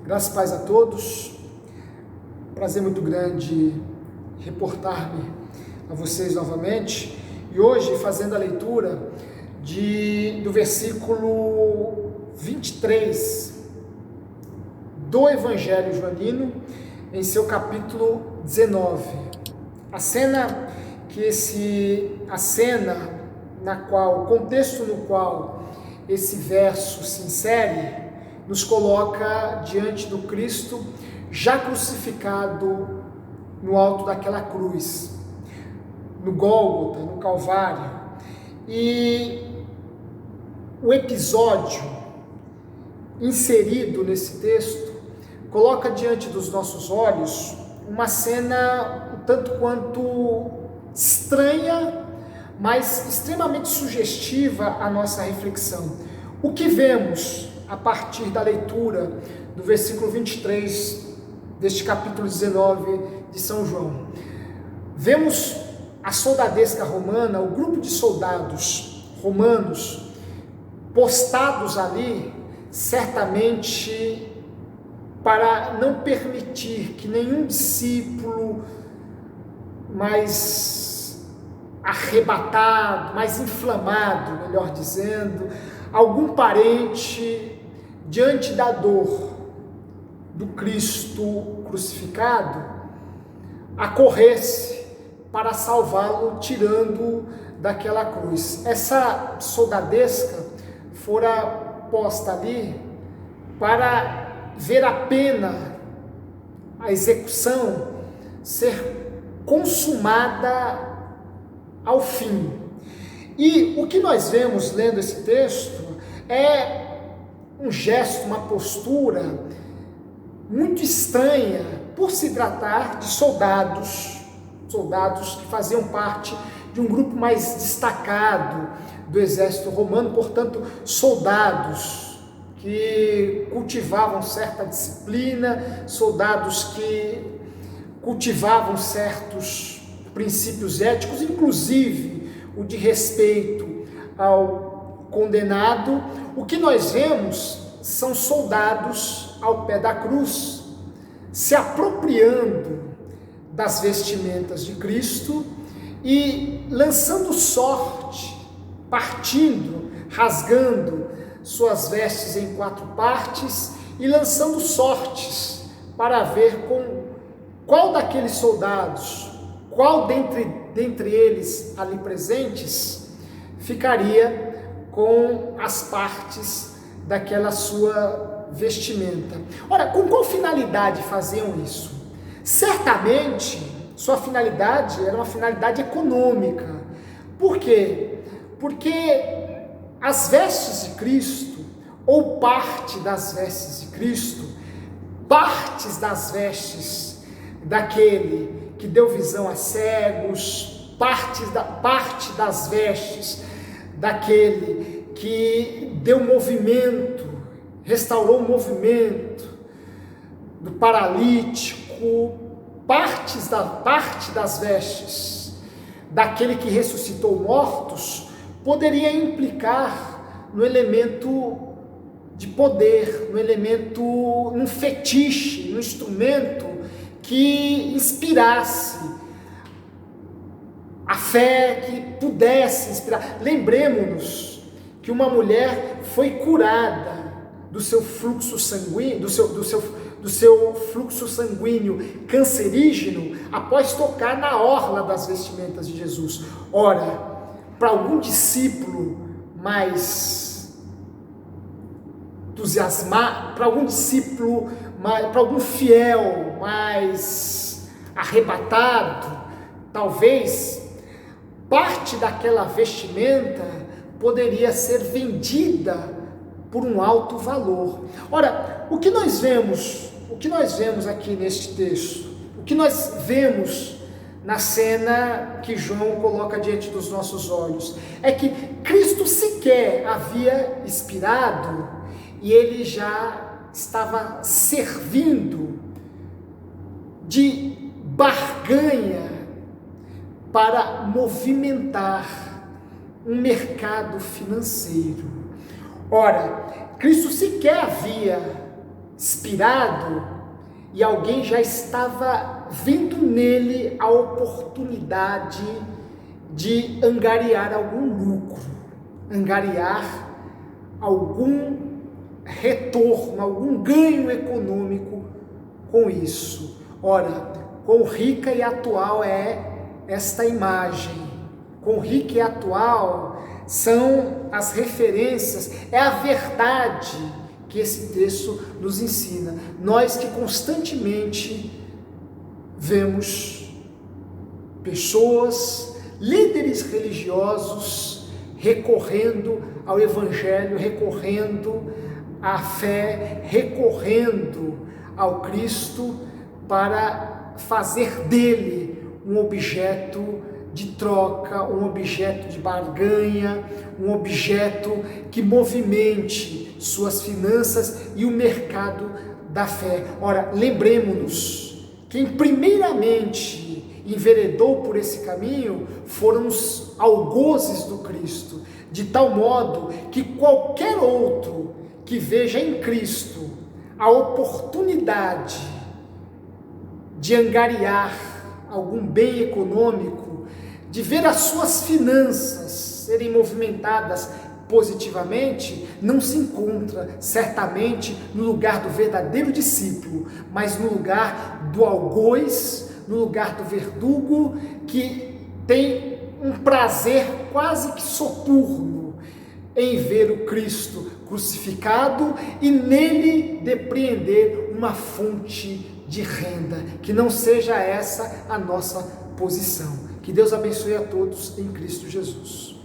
Graças e paz a todos. Prazer muito grande reportar-me a vocês novamente. E hoje fazendo a leitura do versículo 23 do Evangelho Joanino, em seu capítulo 19. A cena o contexto no qual esse verso se insere, nos coloca diante do Cristo já crucificado no alto daquela cruz, no Gólgota, no Calvário. E o episódio inserido nesse texto coloca diante dos nossos olhos uma cena um tanto quanto estranha, mas extremamente sugestiva à nossa reflexão. O que vemos a partir da leitura do versículo 23 deste capítulo 19 de São João? Vemos a soldadesca romana, o grupo de soldados romanos postados ali, certamente para não permitir que nenhum discípulo mais arrebatado, mais inflamado, melhor dizendo, algum parente diante da dor do Cristo crucificado, acorresse para salvá-lo, tirando-o daquela cruz. Essa soldadesca fora posta ali para ver a pena, a execução, ser consumada ao fim. E o que nós vemos lendo esse texto é um gesto, uma postura muito estranha, por se tratar de soldados que faziam parte de um grupo mais destacado do exército romano, portanto, soldados que cultivavam certa disciplina, soldados que cultivavam certos princípios éticos, inclusive o de respeito ao condenado. O que nós vemos são soldados ao pé da cruz, se apropriando das vestimentas de Cristo e lançando sorte, partindo, rasgando suas vestes em 4 partes e lançando sortes para ver com qual daqueles soldados, qual dentre eles ali presentes, ficaria com as partes daquela sua vestimenta. Ora, com qual finalidade faziam isso? Certamente, sua finalidade era uma finalidade econômica. Por quê? Porque as vestes de Cristo, ou parte das vestes de Cristo, partes das vestes daquele que deu visão a cegos, parte das vestes daquele que deu movimento, restaurou o movimento do paralítico, parte das vestes daquele que ressuscitou mortos, poderia implicar no elemento de poder, num fetiche, num instrumento que inspirasse a fé, que pudesse inspirar. Lembremos-nos que uma mulher foi curada do seu fluxo sanguíneo, do seu fluxo sanguíneo cancerígeno após tocar na orla das vestimentas de Jesus. Ora, para algum discípulo mais entusiasmado, para algum fiel mais arrebatado, talvez parte daquela vestimenta poderia ser vendida por um alto valor. Ora, o que nós vemos aqui neste texto, o que nós vemos na cena que João coloca diante dos nossos olhos, é que Cristo sequer havia expirado e ele já estava servindo de barganha para movimentar um mercado financeiro. Ora, Cristo sequer havia inspirado e alguém já estava vendo nele a oportunidade de angariar algum lucro, angariar algum retorno, algum ganho econômico com isso. Ora, quão rica e atual é esta imagem, quão rica e atual são as referências, é a verdade que esse texto nos ensina. Nós que constantemente vemos pessoas, líderes religiosos, recorrendo ao Evangelho, recorrendo à fé, recorrendo ao Cristo para fazer dele um objeto de troca, um objeto de barganha, um objeto que movimente suas finanças e o mercado da fé. Ora, lembremos-nos, quem primeiramente enveredou por esse caminho foram os algozes do Cristo, de tal modo que qualquer outro que veja em Cristo a oportunidade de angariar algum bem econômico, de ver as suas finanças serem movimentadas positivamente, não se encontra certamente no lugar do verdadeiro discípulo, mas no lugar do algoz, no lugar do verdugo, que tem um prazer quase que soturno em ver o Cristo crucificado e nele depreender uma fonte de renda. Que não seja essa a nossa posição. Que Deus abençoe a todos em Cristo Jesus.